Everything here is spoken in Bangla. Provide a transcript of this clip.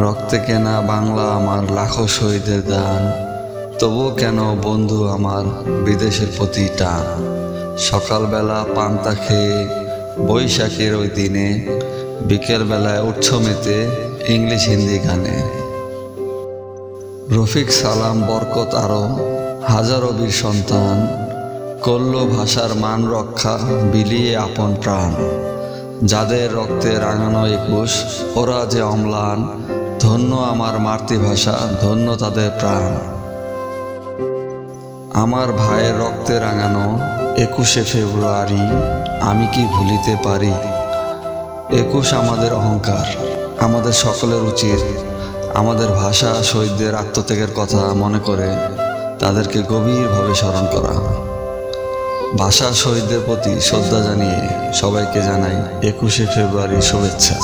রক্তে কেনা বাংলা আমার লাখো শহীদের দান, তবু কেন বন্ধু আমার বিদেশের প্রতি টান। সকালবেলা পান্তা খেয়ে বৈশাখের ওই দিনে, বিকেলবেলায় উৎস মেতে ইংলিশ হিন্দি গানে। রফিক সালাম বরকত আরো হাজারো বীর সন্তান, করল ভাষার মান রক্ষা বিলিয়ে আপন প্রাণ। যাদের রক্তে রাঙানো 21, ওরা যে অম্লান, ধন্য আমার মাতৃভাষা, ধন্য তাদের প্রাণ। আমার ভাইয়ের রক্তে রাঙানো 21শে ফেব্রুয়ারি আমি কি ভুলিতে পারি। 21 আমাদের অহংকার, আমাদের সকলের উচিত আমাদের ভাষা শহীদদের আত্মত্যাগের কথা মনে করে তাদেরকে গভীরভাবে স্মরণ করা। ভাষা শহীদদের প্রতি শ্রদ্ধা জানিয়ে সবাইকে জানাই 21শে ফেব্রুয়ারির শুভেচ্ছা।